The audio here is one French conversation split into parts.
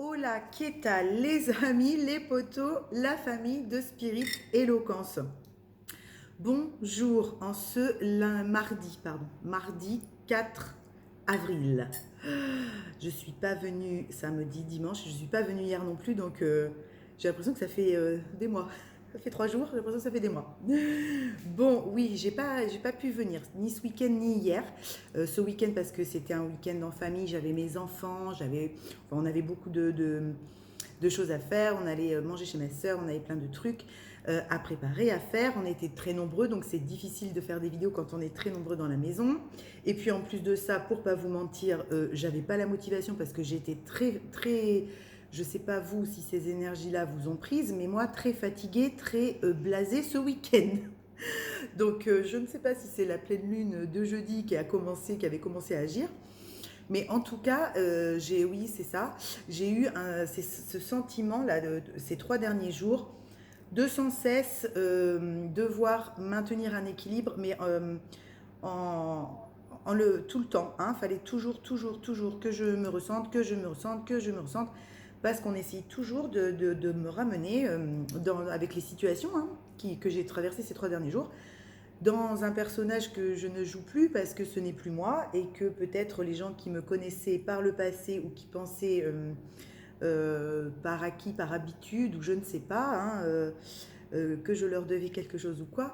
Hola, qu'est-ce les amis, les potos, la famille de Spirit Éloquence. Bonjour en ce mardi 4 avril. Je suis pas venue samedi, dimanche, je suis pas venue hier non plus, donc j'ai l'impression que ça fait des mois. Ça fait 3 jours, j'ai l'impression que ça fait des mois. Bon, oui, j'ai pas pu venir, ni ce week-end, ni hier. Ce week-end parce que c'était un week-end en famille, j'avais mes enfants, on avait beaucoup de choses à faire. On allait manger chez ma soeur, on avait plein de trucs à préparer, à faire. On était très nombreux, donc c'est difficile de faire des vidéos quand on est très nombreux dans la maison. Et puis en plus de ça, pour pas vous mentir, j'avais pas la motivation parce que j'étais très, je sais pas vous si ces énergies-là vous ont prise, mais moi très fatiguée, très blasée ce week-end. Donc je ne sais pas si c'est la pleine lune de jeudi qui avait commencé à agir. Mais en tout cas, oui, c'est ça. J'ai eu ce sentiment-là, ces 3 derniers jours, de sans cesse devoir maintenir un équilibre, mais en, tout le temps. Il fallait toujours que je me ressente, que je me ressente, que je me ressente, parce qu'on essaye toujours de me ramener avec les situations que j'ai traversées ces 3 derniers jours dans un personnage que je ne joue plus parce que ce n'est plus moi et que peut-être les gens qui me connaissaient par le passé ou qui pensaient par acquis, par habitude ou je ne sais pas, que je leur devais quelque chose ou quoi,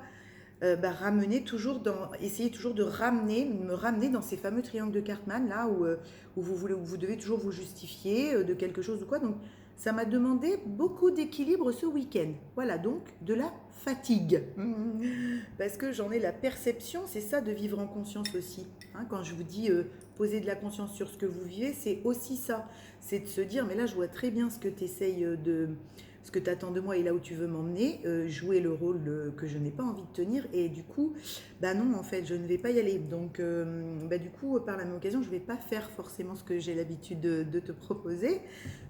essayer toujours de me ramener dans ces fameux triangles de Cartman là où vous devez toujours vous justifier de quelque chose ou quoi. Donc ça m'a demandé beaucoup d'équilibre ce week-end. Voilà, donc de la fatigue. Parce que j'en ai la perception, c'est ça de vivre en conscience aussi. Quand je vous dis poser de la conscience sur ce que vous vivez, c'est aussi ça. C'est de se dire, mais là je vois très bien ce que tu essayes ce que tu attends de moi et là où tu veux m'emmener, jouer le rôle que je n'ai pas envie de tenir. Et du coup, bah non, en fait, je ne vais pas y aller. Donc, du coup, par la même occasion, je ne vais pas faire forcément ce que j'ai l'habitude de te proposer.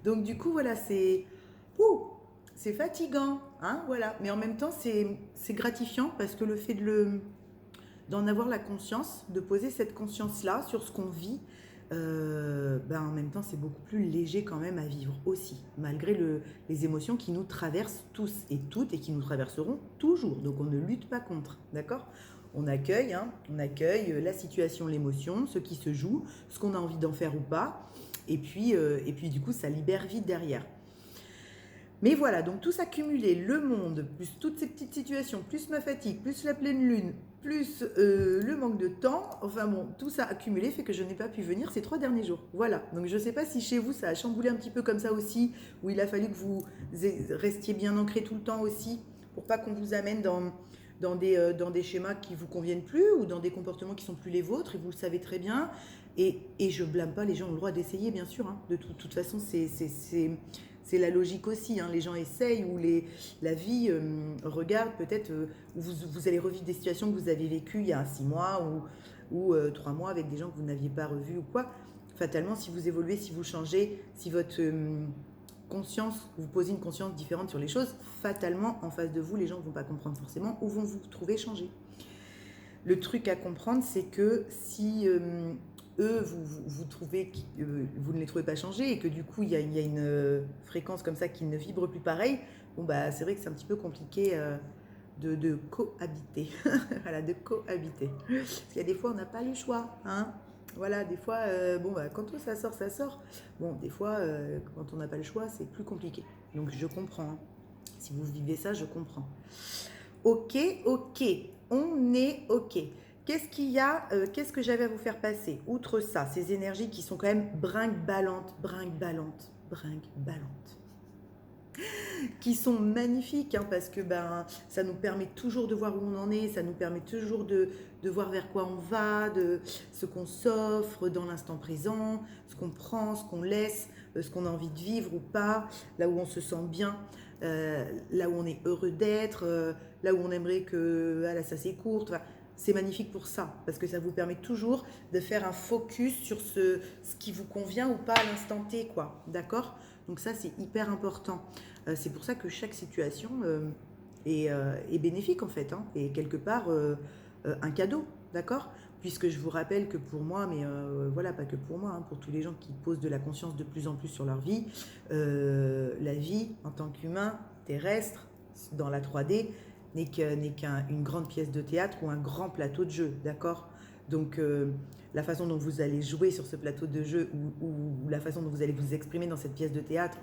Donc, du coup, voilà, c'est fatigant, voilà. Mais en même temps, c'est gratifiant parce que le fait d'en avoir la conscience, de poser cette conscience-là sur ce qu'on vit, en même temps, c'est beaucoup plus léger quand même à vivre aussi, malgré les émotions qui nous traversent tous et toutes et qui nous traverseront toujours. Donc on ne lutte pas contre, d'accord? On accueille la situation, l'émotion, ce qui se joue, ce qu'on a envie d'en faire ou pas, et puis du coup, ça libère vite derrière. Mais voilà, donc tout ça cumulé, le monde, plus toutes ces petites situations, plus ma fatigue, plus la pleine lune, plus le manque de temps, enfin bon, tout ça accumulé fait que je n'ai pas pu venir ces 3 derniers jours. Voilà, donc je ne sais pas si chez vous ça a chamboulé un petit peu comme ça aussi, où il a fallu que vous restiez bien ancré tout le temps aussi, pour pas qu'on vous amène dans des schémas qui vous conviennent plus, ou dans des comportements qui sont plus les vôtres, et vous le savez très bien. Et je blâme pas, les gens ont le droit d'essayer, bien sûr. De toute façon, c'est la logique aussi. Les gens essayent ou la vie regarde peut-être où vous allez revivre des situations que vous avez vécues il y a 6 mois ou 3 mois avec des gens que vous n'aviez pas revus ou quoi. Fatalement, si vous évoluez, si vous changez, si votre conscience, vous posez une conscience différente sur les choses, fatalement, en face de vous, les gens ne vont pas comprendre forcément ou vont vous trouver changé. Le truc à comprendre, c'est que si eux, vous trouvez que vous ne les trouvez pas changés et que du coup, il y a une fréquence comme ça qui ne vibre plus pareil, c'est vrai que c'est un petit peu compliqué de cohabiter. Voilà, de cohabiter. Parce qu'il y a des fois, on n'a pas le choix. Voilà, des fois, quand ça sort, ça sort. Bon, des fois, quand on n'a pas le choix, c'est plus compliqué. Donc, je comprends. Si vous vivez ça, je comprends. Ok, on est ok. Qu'est-ce qu'il y a Qu'est-ce que j'avais à vous faire passer? Outre ça, ces énergies qui sont quand même brinque-ballantes, qui sont magnifiques parce que ça nous permet toujours de voir où on en est, ça nous permet toujours de voir vers quoi on va, de ce qu'on s'offre dans l'instant présent, ce qu'on prend, ce qu'on laisse, ce qu'on a envie de vivre ou pas, là où on se sent bien, là où on est heureux d'être, là où on aimerait que ça s'écourte. C'est magnifique pour ça, parce que ça vous permet toujours de faire un focus sur ce qui vous convient ou pas à l'instant T, quoi. D'accord? Donc ça, c'est hyper important. C'est pour ça que chaque situation est bénéfique, en fait, et quelque part un cadeau, d'accord? puisque je vous rappelle que pour moi, mais voilà, pas que pour moi, hein, pour tous les gens qui posent de la conscience de plus en plus sur leur vie, la vie en tant qu'humain terrestre dans la 3D n'est qu'une grande pièce de théâtre ou un grand plateau de jeu, d'accord? Donc la façon dont vous allez jouer sur ce plateau de jeu ou la façon dont vous allez vous exprimer dans cette pièce de théâtre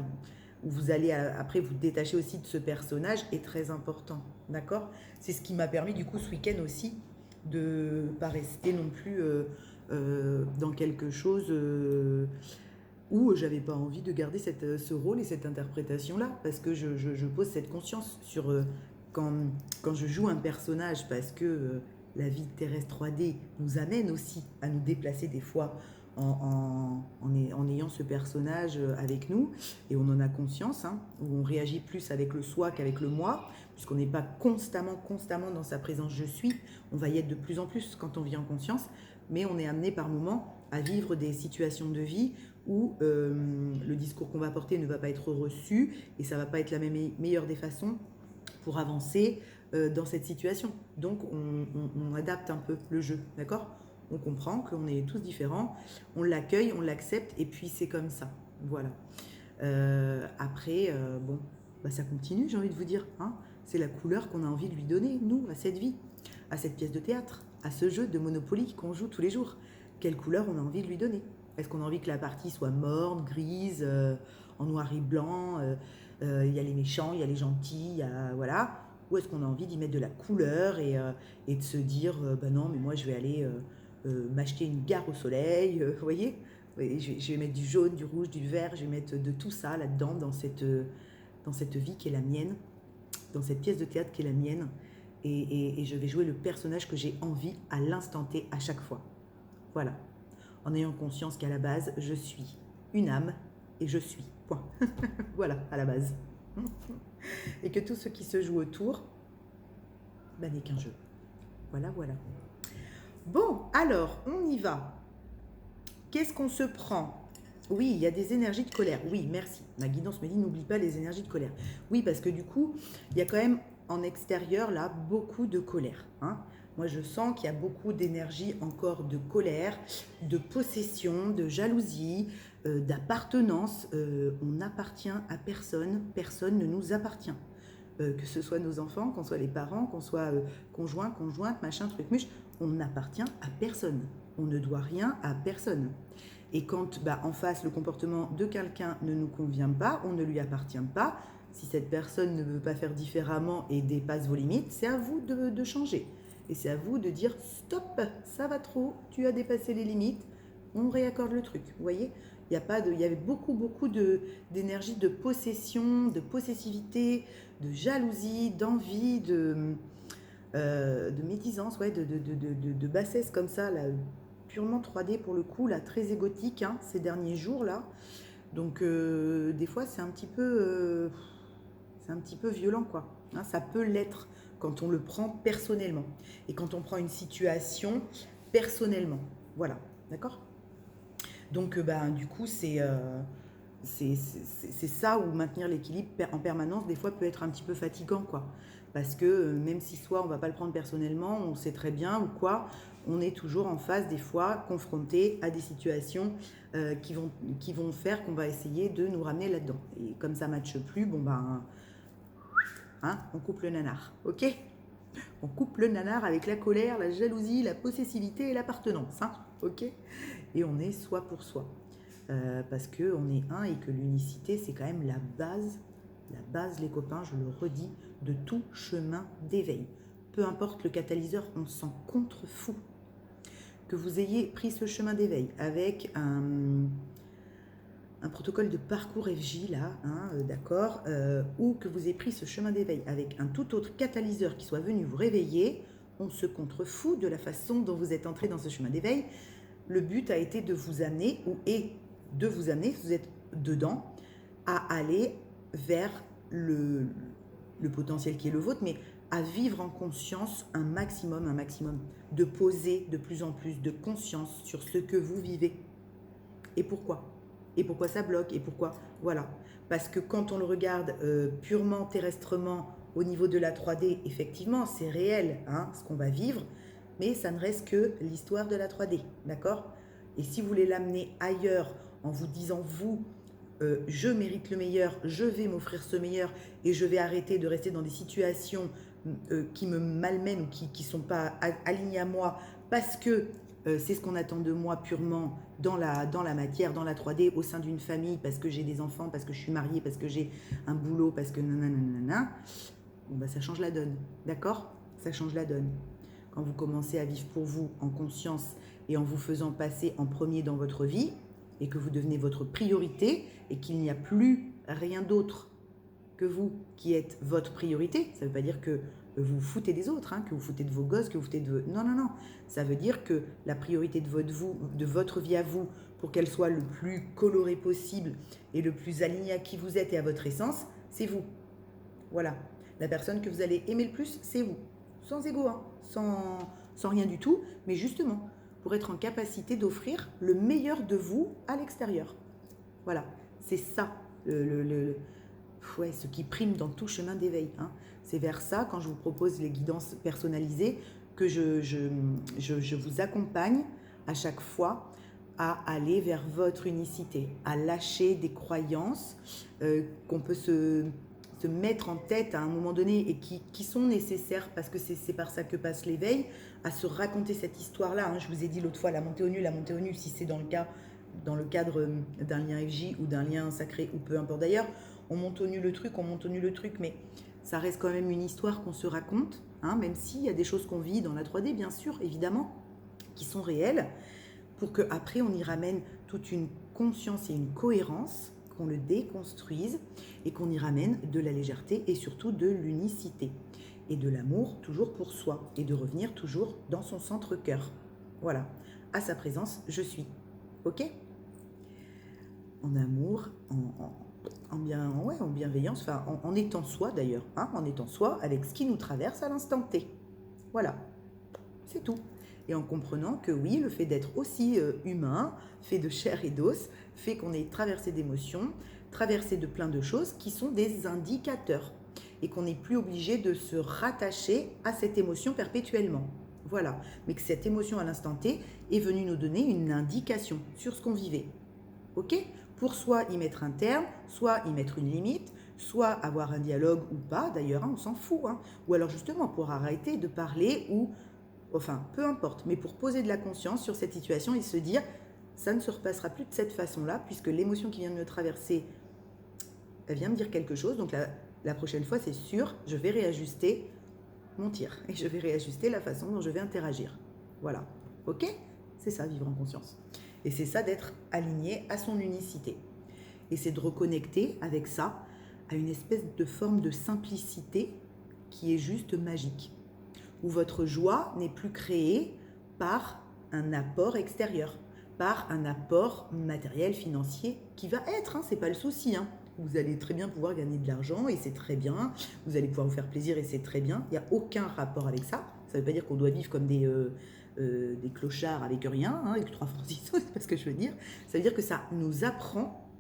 où vous allez après vous détacher aussi de ce personnage est très important, d'accord? C'est ce qui m'a permis du coup ce week-end aussi de ne pas rester non plus dans quelque chose où j'avais pas envie de garder ce rôle et cette interprétation-là, parce que je pose cette conscience sur quand, quand je joue un personnage, parce que la vie terrestre 3D nous amène aussi à nous déplacer des fois en ayant ce personnage avec nous, et on en a conscience, hein, où on réagit plus avec le soi qu'avec le moi, puisqu'on n'est pas constamment dans sa présence je suis, on va y être de plus en plus quand on vit en conscience, mais on est amené par moments à vivre des situations de vie où le discours qu'on va porter ne va pas être reçu, et ça ne va pas être la meilleure des façons pour avancer dans cette situation. Donc on adapte un peu le jeu, d'accord? On comprend qu'on est tous différents, on l'accueille, on l'accepte, et puis c'est comme ça. Voilà. Après, bon, bah ça continue, j'ai envie de vous dire. Hein, c'est la couleur qu'on a envie de lui donner, nous, à cette vie, à cette pièce de théâtre, à ce jeu de Monopoly qu'on joue tous les jours. Quelle couleur on a envie de lui donner? Est-ce qu'on a envie que la partie soit morne, grise, en noir et blanc, y a les méchants, il y a les gentils, voilà. Ou est-ce qu'on a envie d'y mettre de la couleur et de se dire, bah non, mais moi je vais aller m'acheter une gare au soleil, vous voyez? Je vais mettre du jaune, du rouge, du vert, je vais mettre de tout ça là-dedans, dans cette vie qui est la mienne, dans cette pièce de théâtre qui est la mienne, et je vais jouer le personnage que j'ai envie à l'instant T à chaque fois. Voilà. En ayant conscience qu'à la base, je suis une âme et je suis. Point. Voilà, à la base. Et que tout ce qui se joue autour bah, n'est qu'un jeu. Voilà, voilà. Bon, alors, on y va. Qu'est-ce qu'on se prend? Oui, il y a des énergies de colère. Oui, merci. Ma guidance me dit n'oublie pas les énergies de colère. Oui, parce que du coup, il y a quand même en extérieur, là, beaucoup de colère. Hein. Moi, je sens qu'il y a beaucoup d'énergie encore de colère, de possession, de jalousie, d'appartenance. On n'appartient à personne, personne ne nous appartient. Que ce soit nos enfants, qu'on soit les parents, qu'on soit conjoint, conjointe, machin, truc, muche, on n'appartient à personne. On ne doit rien à personne. Et quand en face, le comportement de quelqu'un ne nous convient pas, on ne lui appartient pas. Si cette personne ne veut pas faire différemment et dépasse vos limites, c'est à vous de changer. Et c'est à vous de dire stop, ça va trop, tu as dépassé les limites, on réaccorde le truc. Vous voyez, il y avait beaucoup d'énergie de possession, de possessivité, de jalousie, d'envie, de médisance, ouais, de bassesse comme ça, là, purement 3D pour le coup, là, très égotique hein, ces derniers jours là. Donc des fois c'est un petit peu violent quoi. Hein, ça peut l'être quand on le prend personnellement et quand on prend une situation personnellement. Voilà, d'accord? Donc du coup c'est ça où maintenir l'équilibre en permanence des fois peut être un petit peu fatigant quoi. Parce que même si soit on va pas le prendre personnellement, on sait très bien ou quoi, on est toujours en face des fois confronté à des situations qui vont faire qu'on va essayer de nous ramener là-dedans. Et comme ça ne matche plus, bon hein, on coupe le nanar, ok? On coupe le nanar avec la colère, la jalousie, la possessivité et l'appartenance, hein, ok? Et on est soi pour soi. Parce qu'on est un et que l'unicité, c'est quand même la base, les copains, je le redis, de tout chemin d'éveil. Peu importe le catalyseur, on s'en contrefout. Que vous ayez pris ce chemin d'éveil avec un protocole de parcours FJ, là, hein, d'accord, ou que vous ayez pris ce chemin d'éveil avec un tout autre catalyseur qui soit venu vous réveiller, on se contrefout de la façon dont vous êtes entré dans ce chemin d'éveil. Le but a été de vous amener, vous êtes dedans, à aller vers le potentiel qui est le vôtre, mais à vivre en conscience un maximum, de poser de plus en plus de conscience sur ce que vous vivez. Et pourquoi ça bloque, et pourquoi, voilà. Parce que quand on le regarde purement terrestrement au niveau de la 3D, effectivement, c'est réel, hein, ce qu'on va vivre, mais ça ne reste que l'histoire de la 3D, d'accord? Et si vous voulez l'amener ailleurs en vous disant, vous, je mérite le meilleur, je vais m'offrir ce meilleur et je vais arrêter de rester dans des situations qui me malmènent ou qui ne sont pas alignées à moi parce que c'est ce qu'on attend de moi purement dans la matière, dans la 3D, au sein d'une famille, parce que j'ai des enfants, parce que je suis mariée, parce que j'ai un boulot, parce que nanana, bon bah ça change la donne, d'accord? Ça change la donne. Quand vous commencez à vivre pour vous en conscience et en vous faisant passer en premier dans votre vie, et que vous devenez votre priorité, et qu'il n'y a plus rien d'autre que vous qui êtes votre priorité, ça ne veut pas dire que vous vous foutez des autres, hein, que vous foutez de vos gosses, que vous foutez de... Non, non, non. Ça veut dire que la priorité de votre vie à vous, pour qu'elle soit le plus colorée possible et le plus alignée à qui vous êtes et à votre essence, c'est vous. Voilà. La personne que vous allez aimer le plus, c'est vous. Sans ego, hein, sans rien du tout, mais justement, pour être en capacité d'offrir le meilleur de vous à l'extérieur. Voilà. C'est ça, ce qui prime dans tout chemin d'éveil. Hein. C'est vers ça, quand je vous propose les guidances personnalisées, que je vous accompagne à chaque fois à aller vers votre unicité, à lâcher des croyances qu'on peut se mettre en tête à un moment donné et qui sont nécessaires parce que c'est par ça que passe l'éveil, à se raconter cette histoire-là. Hein. Je vous ai dit l'autre fois, la montée au nu, si c'est dans le cadre d'un lien FJ ou d'un lien sacré ou peu importe d'ailleurs, on monte au nu le truc, mais ça reste quand même une histoire qu'on se raconte, hein, même s'il y a des choses qu'on vit dans la 3D, bien sûr, évidemment, qui sont réelles, pour qu'après on y ramène toute une conscience et une cohérence, qu'on le déconstruise et qu'on y ramène de la légèreté et surtout de l'unicité et de l'amour toujours pour soi et de revenir toujours dans son centre-cœur. Voilà, à sa présence, je suis. Ok ? En amour, en bienveillance, enfin en étant soi d'ailleurs, hein, en étant soi avec ce qui nous traverse à l'instant T. Voilà, c'est tout. Et en comprenant que oui, le fait d'être aussi humain, fait de chair et d'os, fait qu'on est traversé d'émotions, traversé de plein de choses qui sont des indicateurs et qu'on n'est plus obligé de se rattacher à cette émotion perpétuellement. Voilà, mais que cette émotion à l'instant T est venue nous donner une indication sur ce qu'on vivait. Ok ? Pour soit y mettre un terme, soit y mettre une limite, soit avoir un dialogue ou pas, d'ailleurs, hein, on s'en fout. Hein. Ou alors justement pour arrêter de parler ou... Enfin, peu importe, mais pour poser de la conscience sur cette situation et se dire, ça ne se repassera plus de cette façon-là, puisque l'émotion qui vient de me traverser, elle vient me dire quelque chose. Donc la prochaine fois, c'est sûr, je vais réajuster mon tir et je vais réajuster la façon dont je vais interagir. Voilà, ok ? C'est ça, vivre en conscience. Et c'est ça d'être aligné à son unicité. Et c'est de reconnecter avec ça à une espèce de forme de simplicité qui est juste magique. Où votre joie n'est plus créée par un apport extérieur, par un apport matériel, financier, qui va être, hein, c'est pas le souci. Hein. Vous allez très bien pouvoir gagner de l'argent et c'est très bien. Vous allez pouvoir vous faire plaisir et c'est très bien. Il n'y a aucun rapport avec ça. Ça ne veut pas dire qu'on doit vivre comme des clochards avec rien, hein, avec 3 francs 6 sous, c'est pas ce que je veux dire. Ça veut dire que ça nous apprend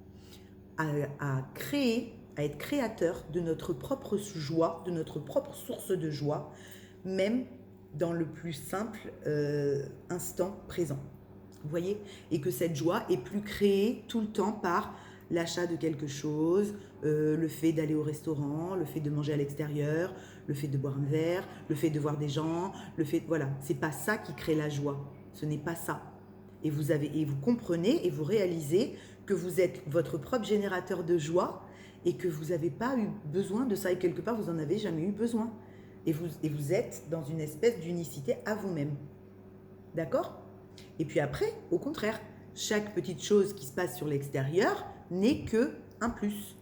à créer, à être créateur de notre propre joie, de notre propre source de joie, même dans le plus simple instant présent. Vous voyez ? Et que cette joie est plus créée tout le temps par l'achat de quelque chose, le fait d'aller au restaurant, le fait de manger à l'extérieur, le fait de boire un verre, le fait de voir des gens, le fait... Voilà, c'est pas ça qui crée la joie. Ce n'est pas ça. Et vous comprenez et vous réalisez que vous êtes votre propre générateur de joie et que vous n'avez pas eu besoin de ça et quelque part, vous n'en avez jamais eu besoin. Et vous êtes dans une espèce d'unicité à vous-même. D'accord ? Et puis après, au contraire, chaque petite chose qui se passe sur l'extérieur n'est que un plus,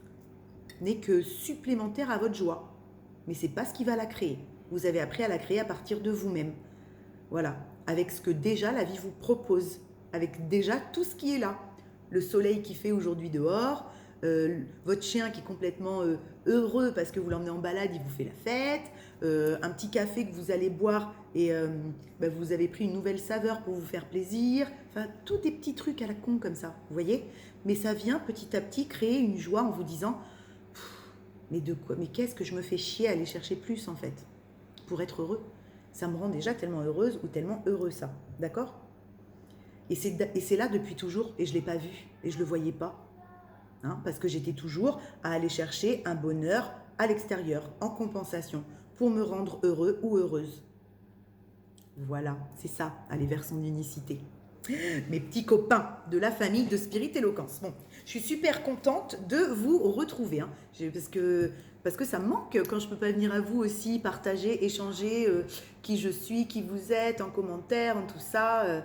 n'est que supplémentaire à votre joie. Mais ce n'est pas ce qui va la créer. Vous avez appris à la créer à partir de vous-même. Voilà, avec ce que déjà la vie vous propose, avec déjà tout ce qui est là. Le soleil qui fait aujourd'hui dehors, votre chien qui est complètement heureux parce que vous l'emmenez en balade, il vous fait la fête, un petit café que vous allez boire et vous avez pris une nouvelle saveur pour vous faire plaisir, enfin tous des petits trucs à la con comme ça, vous voyez ? Mais ça vient petit à petit créer une joie en vous disant mais de quoi ? Mais qu'est-ce que je me fais chier à aller chercher plus en fait pour être heureux ? Ça me rend déjà tellement heureuse ou tellement heureux ça, d'accord? Et c'est là depuis toujours et je ne l'ai pas vu et je ne le voyais pas. Hein, parce que j'étais toujours à aller chercher un bonheur à l'extérieur, en compensation, pour me rendre heureux ou heureuse. Voilà, c'est ça, aller vers son unicité. Mes petits copains de la famille de Spirit Éloquence. Bon, je suis super contente de vous retrouver, hein, parce que ça me manque quand je ne peux pas venir à vous aussi, partager, échanger qui je suis, qui vous êtes, en commentaire, en tout ça.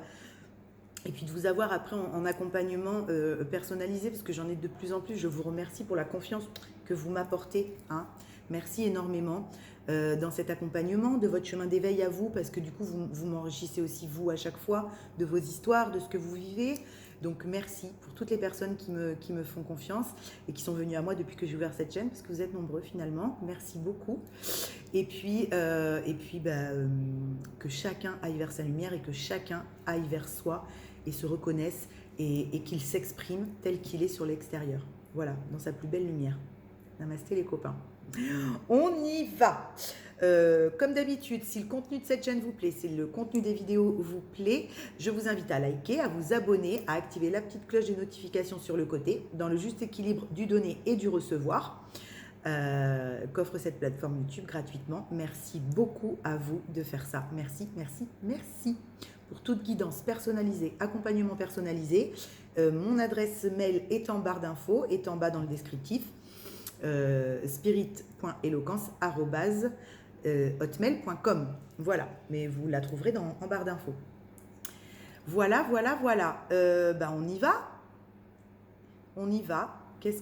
Et puis de vous avoir après en accompagnement personnalisé, parce que j'en ai de plus en plus. Je vous remercie pour la confiance que vous m'apportez. Hein. Merci énormément dans cet accompagnement, de votre chemin d'éveil à vous, parce que du coup, vous m'enrichissez aussi, vous, à chaque fois, de vos histoires, de ce que vous vivez. Donc merci pour toutes les personnes qui me font confiance et qui sont venues à moi depuis que j'ai ouvert cette chaîne, parce que vous êtes nombreux finalement. Merci beaucoup. Et puis, que chacun aille vers sa lumière et que chacun aille vers soi et se reconnaisse et qu'il s'exprime tel qu'il est sur l'extérieur. Voilà, dans sa plus belle lumière. Namasté les copains. On y va. Comme d'habitude, si le contenu de cette chaîne vous plaît, si le contenu des vidéos vous plaît, je vous invite à liker, à vous abonner, à activer la petite cloche des notifications sur le côté, dans le juste équilibre du donner et du recevoir. Qu'offre cette plateforme YouTube gratuitement. Merci beaucoup à vous de faire ça. Merci, merci, merci. Pour toute guidance personnalisée, accompagnement personnalisé, mon adresse mail est en barre d'infos, est en bas dans le descriptif, spirit.eloquence@hotmail.com. Voilà, mais vous la trouverez en barre d'infos. Voilà. On y va. On y va. Qu'est-ce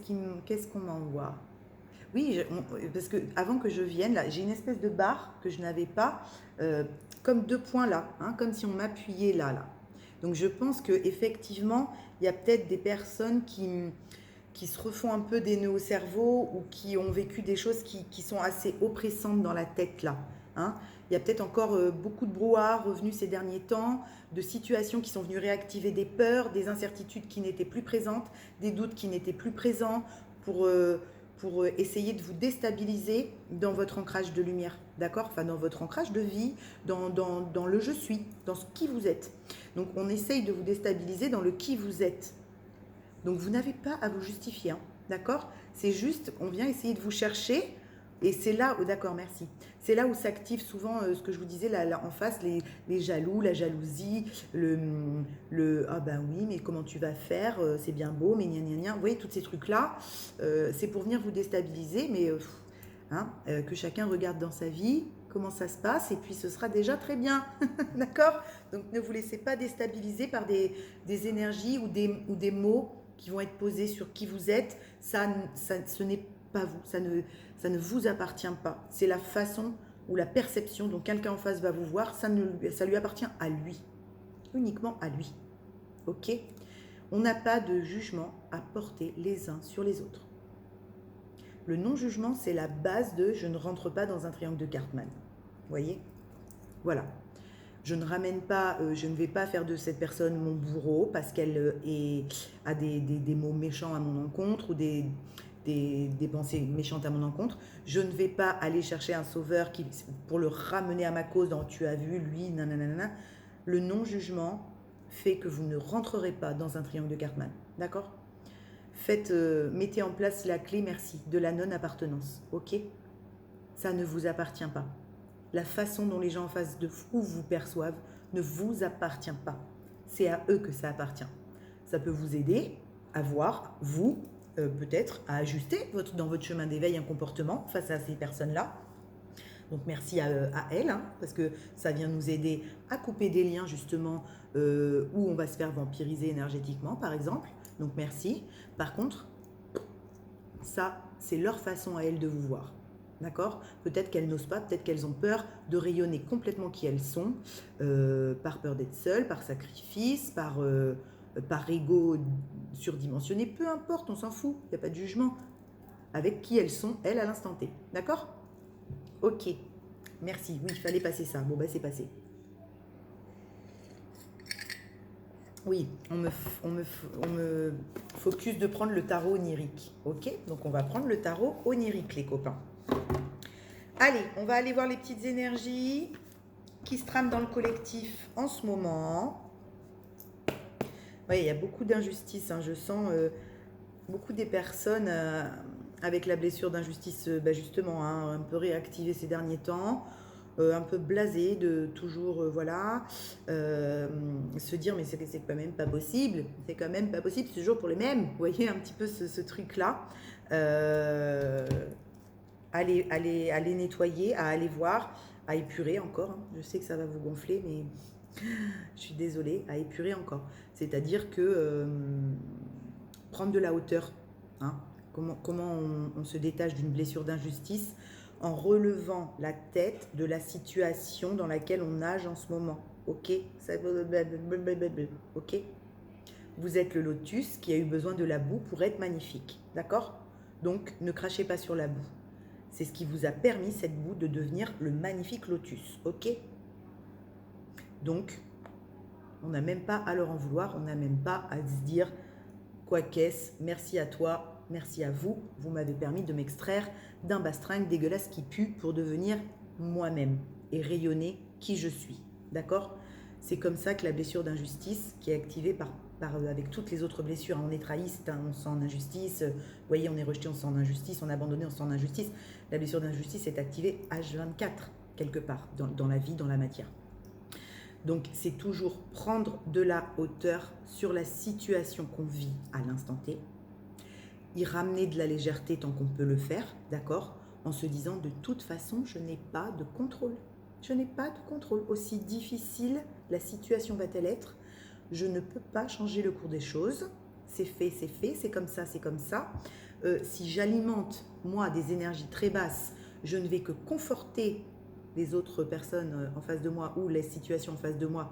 qu'on m'envoie? Oui, parce que avant que je vienne, là, j'ai une espèce de barre que je n'avais pas, comme 2 points là, hein, comme si on m'appuyait là. Donc je pense qu'effectivement, il y a peut-être des personnes qui se refont un peu des nœuds au cerveau ou qui ont vécu des choses qui sont assez oppressantes dans la tête là. Hein. Il y a peut-être encore beaucoup de brouhaha revenus ces derniers temps, de situations qui sont venues réactiver des peurs, des incertitudes qui n'étaient plus présentes, des doutes qui n'étaient plus présents pour essayer de vous déstabiliser dans votre ancrage de lumière, d'accord? Enfin, dans votre ancrage de vie, dans le je suis, dans ce qui vous êtes. Donc, on essaye de vous déstabiliser dans le qui vous êtes. Donc, vous n'avez pas à vous justifier, hein, d'accord? C'est juste, on vient essayer de vous chercher. Et c'est là, d'accord, merci. C'est là où s'active souvent ce que je vous disais là en face, les jaloux, la jalousie, ah ben oui, mais comment tu vas faire, c'est bien beau, mais gna gna gna. Vous voyez, tous ces trucs-là, c'est pour venir vous déstabiliser, mais que chacun regarde dans sa vie comment ça se passe, et puis ce sera déjà très bien, d'accord? Donc ne vous laissez pas déstabiliser par des énergies ou des mots qui vont être posés sur qui vous êtes. Ce n'est pas vous, ça ne vous appartient pas. C'est la façon ou la perception dont quelqu'un en face va vous voir, ça lui appartient à lui, uniquement à lui. Ok? On n'a pas de jugement à porter les uns sur les autres. Le non-jugement, c'est la base de « je ne rentre pas dans un triangle de Cartman ». Vous voyez? Voilà. Je ne ramène pas, je ne vais pas faire de cette personne mon bourreau parce qu'elle a des mots méchants à mon encontre ou des pensées méchantes à mon encontre. Je ne vais pas aller chercher un sauveur pour le ramener à ma cause dans « tu as vu, lui, nanana ». Le non-jugement fait que vous ne rentrerez pas dans un triangle de Cartman. D'accord? Mettez en place la clé, merci, de la non-appartenance. Ok? Ça ne vous appartient pas. La façon dont les gens en face de vous perçoivent ne vous appartient pas. C'est à eux que ça appartient. Ça peut vous aider à voir, vous, peut-être, à ajuster dans votre chemin d'éveil un comportement face à ces personnes-là. Donc merci à elles, hein, parce que ça vient nous aider à couper des liens justement où on va se faire vampiriser énergétiquement, par exemple. Donc merci. Par contre, ça, c'est leur façon à elles de vous voir. D'accord? Peut-être qu'elles n'osent pas, peut-être qu'elles ont peur de rayonner complètement qui elles sont, par peur d'être seules, par sacrifice, par ego surdimensionné, peu importe, on s'en fout, il n'y a pas de jugement. Avec qui elles sont, elles, à l'instant T. D'accord? Ok, merci. Oui, il fallait passer ça. Bon, bah c'est passé. Oui, on me focus de prendre le tarot onirique. Ok? Donc on va prendre le tarot onirique, les copains. Allez, on va aller voir les petites énergies. qui se trame dans le collectif en ce moment. Oui, il y a beaucoup d'injustices, hein. Je sens beaucoup des personnes avec la blessure d'injustice, justement, hein, un peu réactivées ces derniers temps, un peu blasées de toujours, se dire mais c'est quand même pas possible, c'est quand même pas possible, c'est toujours pour les mêmes. Vous voyez un petit peu ce truc-là. À les nettoyer, à aller voir, à épurer encore, hein. Je sais que ça va vous gonfler, mais je suis désolée, à épurer encore. C'est-à-dire que prendre de la hauteur, hein, comment on se détache d'une blessure d'injustice en relevant la tête de la situation dans laquelle on nage en ce moment. Ok, ok. Vous êtes le lotus qui a eu besoin de la boue pour être magnifique, d'accord? Donc ne crachez pas sur la boue. C'est ce qui vous a permis, cette boue, de devenir le magnifique lotus, ok? Donc, on n'a même pas à leur en vouloir, on n'a même pas à se dire quoi qu'est-ce, merci à toi, merci à vous, vous m'avez permis de m'extraire d'un bastringue dégueulasse qui pue pour devenir moi-même et rayonner qui je suis, d'accord? C'est comme ça que la blessure d'injustice, qui est activée avec toutes les autres blessures, on est trahi, on se sent en injustice, vous voyez, on est rejeté, on se sent en injustice, on est abandonné, on se sent en injustice. La blessure d'injustice est activée H24, quelque part, dans la vie, dans la matière. Donc, c'est toujours prendre de la hauteur sur la situation qu'on vit à l'instant T, y ramener de la légèreté tant qu'on peut le faire, d'accord, en se disant de toute façon, je n'ai pas de contrôle. Je n'ai pas de contrôle. Aussi difficile la situation va-t-elle être, je ne peux pas changer le cours des choses. C'est fait, c'est comme ça, c'est comme ça. Si j'alimente, moi, des énergies très basses, je ne vais que conforter les autres personnes en face de moi ou les situations en face de moi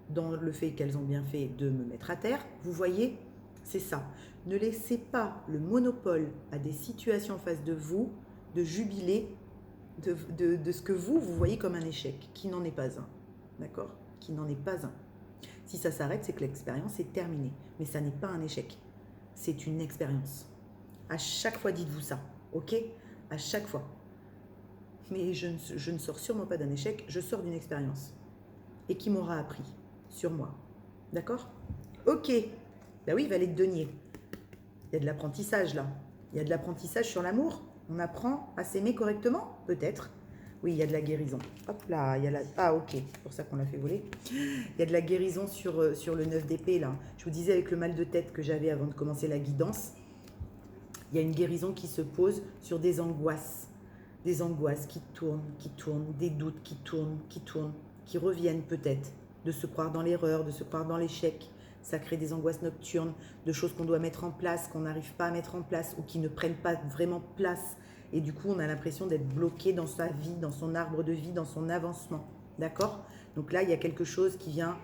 dans le fait qu'elles ont bien fait de me mettre à terre. Vous voyez, c'est ça. Ne laissez pas le monopole à des situations en face de vous de jubiler de ce que vous voyez comme un échec, qui n'en est pas un. D'accord? Qui n'en est pas un. Si ça s'arrête, c'est que l'expérience est terminée. Mais ça n'est pas un échec. C'est une expérience. À chaque fois, dites-vous ça. Ok? À chaque fois. Mais je ne sors sûrement pas d'un échec, je sors d'une expérience. Et qui m'aura appris sur moi. D'accord? Ok. Ben oui, valet de denier. Il y a de l'apprentissage là. Il y a de l'apprentissage sur l'amour. On apprend à s'aimer correctement, peut-être. Oui, il y a de la guérison. Hop là, il y a la... Ah ok, c'est pour ça qu'on l'a fait voler. Il y a de la guérison sur le 9 d'épée là. Je vous disais avec le mal de tête que j'avais avant de commencer la guidance, il y a une guérison qui se pose sur des angoisses. Des angoisses qui tournent, des doutes qui tournent, qui reviennent peut-être, de se croire dans l'erreur, de se croire dans l'échec. Ça crée des angoisses nocturnes, de choses qu'on doit mettre en place, qu'on n'arrive pas à mettre en place ou qui ne prennent pas vraiment place. Et du coup, on a l'impression d'être bloqué dans sa vie, dans son arbre de vie, dans son avancement. D'accord? Donc là, il y a quelque chose qui vient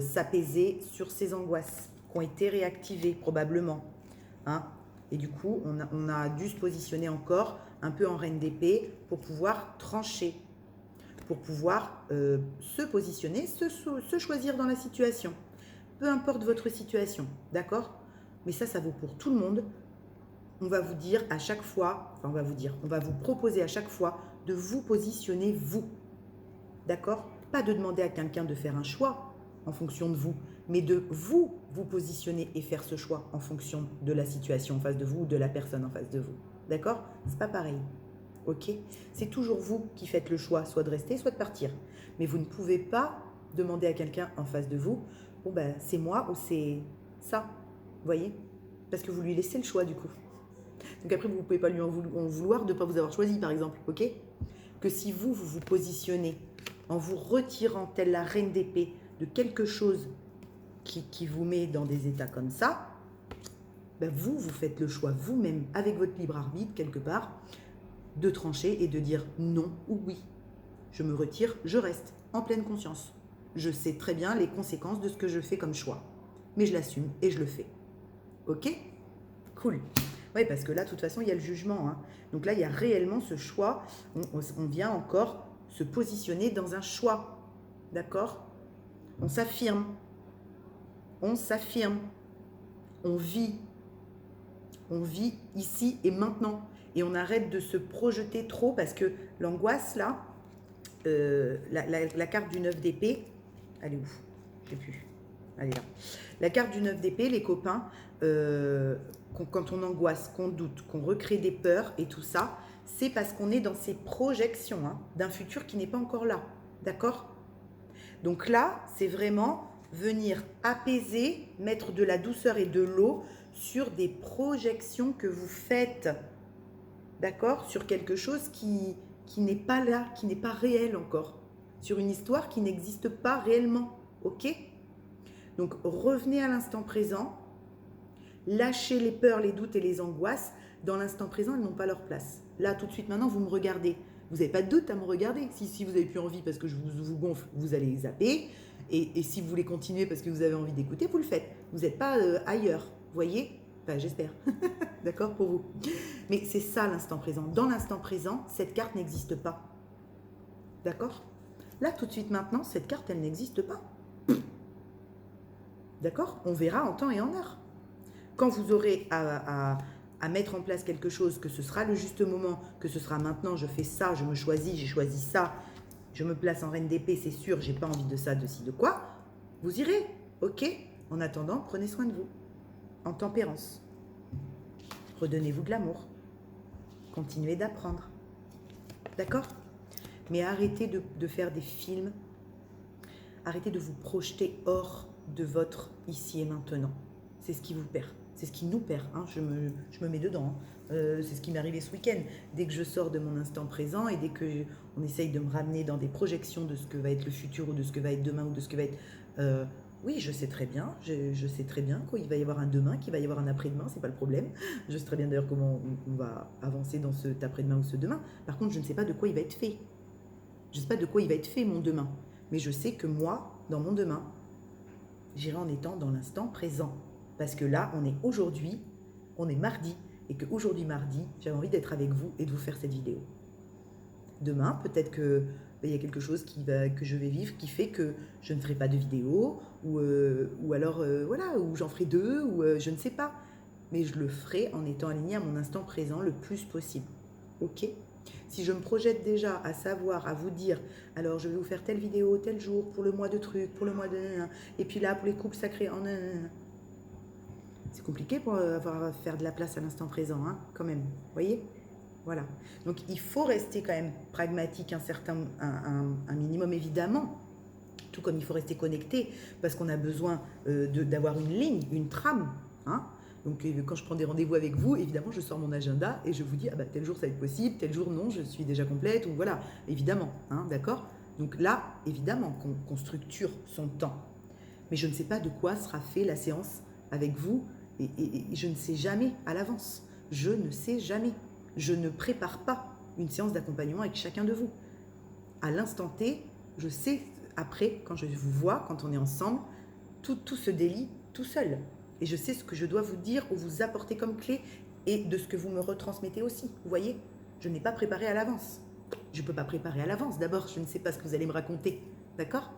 s'apaiser sur ces angoisses qui ont été réactivées probablement. Hein? Et du coup, on a dû se positionner encore un peu en reine d'épée pour pouvoir trancher, pour pouvoir se positionner, se choisir dans la situation. Peu importe votre situation, d'accord? Mais ça vaut pour tout le monde. On va vous dire à chaque fois, on va vous proposer à chaque fois de vous positionner vous, d'accord? Pas de demander à quelqu'un de faire un choix en fonction de vous, mais de vous positionner et faire ce choix en fonction de la situation en face de vous ou de la personne en face de vous, d'accord? C'est pas pareil. Ok? C'est toujours vous qui faites le choix, soit de rester, soit de partir. Mais vous ne pouvez pas demander à quelqu'un en face de vous, bon ben c'est moi ou c'est ça, vous voyez? Parce que vous lui laissez le choix du coup. Donc après, vous ne pouvez pas lui en vouloir de ne pas vous avoir choisi, par exemple, ok? Que si vous vous positionnez en vous retirant, telle la reine d'épée, de quelque chose qui vous met dans des états comme ça, ben vous faites le choix vous-même, avec votre libre arbitre, quelque part, de trancher et de dire non ou oui. Je me retire, je reste en pleine conscience. Je sais très bien les conséquences de ce que je fais comme choix. Mais je l'assume et je le fais. Ok? Cool. Oui, parce que là, de toute façon, il y a le jugement. Hein. Donc là, il y a réellement ce choix. On vient encore se positionner dans un choix. D'accord? On s'affirme. On s'affirme. On vit. On vit ici et maintenant. Et on arrête de se projeter trop parce que l'angoisse, là, la carte du 9 d'épée, elle est où? Je sais plus. Elle est là. La carte du 9 d'épée, les copains, quand on angoisse, qu'on doute, qu'on recrée des peurs et tout ça, c'est parce qu'on est dans ces projections d'un futur qui n'est pas encore là. D'accord? Donc là, c'est vraiment venir apaiser, mettre de la douceur et de l'eau sur des projections que vous faites. D'accord? Sur quelque chose qui n'est pas là, qui n'est pas réel encore. Sur une histoire qui n'existe pas réellement. Ok? Donc revenez à l'instant présent. Lâchez les peurs, les doutes et les angoisses. Dans l'instant présent, elles n'ont pas leur place. Là, tout de suite, maintenant, vous me regardez. Vous n'avez pas de doute à me regarder. Si vous n'avez plus envie parce que je vous gonfle, vous allez zapper. Et si vous voulez continuer parce que vous avez envie d'écouter, vous le faites. Vous n'êtes pas ailleurs. Vous voyez? Enfin, j'espère. D'accord pour vous. Mais c'est ça l'instant présent. Dans l'instant présent, cette carte n'existe pas. D'accord? Là, tout de suite, maintenant, cette carte, elle n'existe pas. D'accord? On verra en temps et en heure. Quand vous aurez à mettre en place quelque chose, que ce sera le juste moment, que ce sera maintenant, je fais ça, je me choisis, j'ai choisi ça, je me place en reine d'épée, c'est sûr, j'ai pas envie de ça, de ci, de quoi, vous irez, ok? En attendant, prenez soin de vous, en tempérance. Redonnez-vous de l'amour. Continuez d'apprendre. D'accord? Mais arrêtez de faire des films, arrêtez de vous projeter hors de votre ici et maintenant. C'est ce qui vous perd. C'est ce qui nous perd, je me mets dedans. C'est ce qui m'est arrivé ce week-end. Dès que je sors de mon instant présent et dès qu'on essaye de me ramener dans des projections de ce que va être le futur ou de ce que va être demain ou de ce que va être... oui, je sais très bien, je sais très bien qu'il va y avoir un demain, qu'il va y avoir un après-demain, c'est pas le problème. Je sais très bien d'ailleurs comment on va avancer dans cet après-demain ou ce demain. Par contre, je ne sais pas de quoi il va être fait. Je ne sais pas de quoi il va être fait mon demain. Mais je sais que moi, dans mon demain, j'irai en étant dans l'instant présent. Parce que là, on est aujourd'hui, on est mardi, et qu'aujourd'hui, mardi, j'avais envie d'être avec vous et de vous faire cette vidéo. Demain, peut-être que il y a quelque chose que je vais vivre qui fait que je ne ferai pas de vidéo, ou alors, voilà, ou j'en ferai deux, ou je ne sais pas. Mais je le ferai en étant aligné à mon instant présent le plus possible. Ok? Si je me projette déjà à savoir, à vous dire, alors je vais vous faire telle vidéo, tel jour, pour le mois de truc, pour le mois de... Et puis là, pour les couples sacrés, c'est compliqué pour faire de la place à l'instant présent, quand même. Vous voyez? Voilà. Donc, il faut rester quand même pragmatique un minimum, évidemment. Tout comme il faut rester connecté, parce qu'on a besoin d'avoir une ligne, une trame. Donc, quand je prends des rendez-vous avec vous, évidemment, je sors mon agenda et je vous dis, tel jour, ça va être possible, tel jour, non, je suis déjà complète, ou voilà, évidemment, d'accord? Donc là, évidemment, qu'on structure son temps. Mais je ne sais pas de quoi sera fait la séance avec vous, et je ne sais jamais à l'avance. Je ne sais jamais. Je ne prépare pas une séance d'accompagnement avec chacun de vous. À l'instant T, je sais après, quand je vous vois, quand on est ensemble, tout se délie tout seul. Et je sais ce que je dois vous dire ou vous apporter comme clé et de ce que vous me retransmettez aussi. Vous voyez? Je n'ai pas préparé à l'avance. Je ne peux pas préparer à l'avance. D'abord, je ne sais pas ce que vous allez me raconter. D'accord?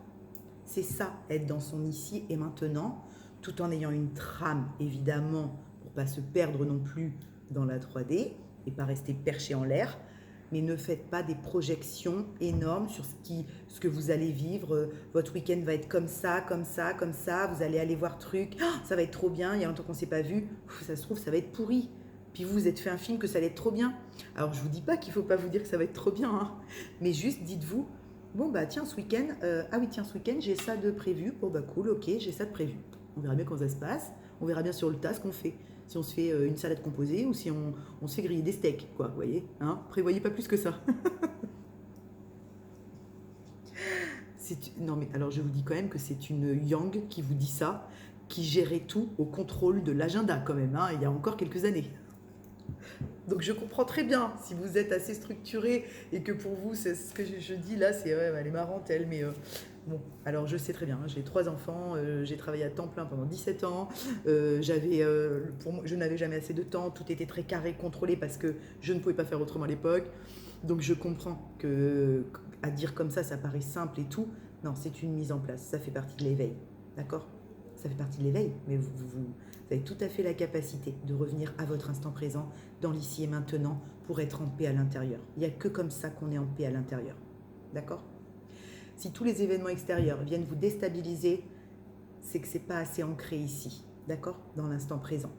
C'est ça, être dans son ici et maintenant, tout en ayant une trame, évidemment, pour ne pas se perdre non plus dans la 3D et pas rester perché en l'air. Mais ne faites pas des projections énormes sur ce que vous allez vivre. Votre week-end va être comme ça, comme ça, comme ça. Vous allez aller voir truc. Oh, ça va être trop bien. Il y a longtemps qu'on ne s'est pas vu. Ça se trouve, ça va être pourri. Puis vous êtes fait un film que ça allait être trop bien. Alors, je ne vous dis pas qu'il ne faut pas vous dire que ça va être trop bien. Mais juste, dites-vous, bon, tiens, ce week-end, ce week-end, j'ai ça de prévu. Bon, cool, ok, j'ai ça de prévu. On verra bien comment ça se passe. On verra bien sur le tas ce qu'on fait. Si on se fait une salade composée ou si on se fait griller des steaks, quoi, vous voyez, prévoyez pas plus que ça. Non, mais alors je vous dis quand même que c'est une Yang qui vous dit ça, qui gérait tout au contrôle de l'agenda quand même, il y a encore quelques années. Donc je comprends très bien si vous êtes assez structuré et que pour vous, c'est ce que je dis là, c'est ouais, elle est marrante elle, mais bon, alors je sais très bien, j'ai 3 enfants, j'ai travaillé à temps plein pendant 17 ans, pour moi, je n'avais jamais assez de temps, tout était très carré, contrôlé parce que je ne pouvais pas faire autrement à l'époque. Donc je comprends que à dire comme ça paraît simple et tout. Non, c'est une mise en place, ça fait partie de l'éveil, d'accord? Ça fait partie de l'éveil, mais vous avez tout à fait la capacité de revenir à votre instant présent, dans l'ici et maintenant, pour être en paix à l'intérieur. Il n'y a que comme ça qu'on est en paix à l'intérieur. d'accord? Si tous les événements extérieurs viennent vous déstabiliser, c'est que c'est pas assez ancré ici, d'accord? Dans l'instant présent.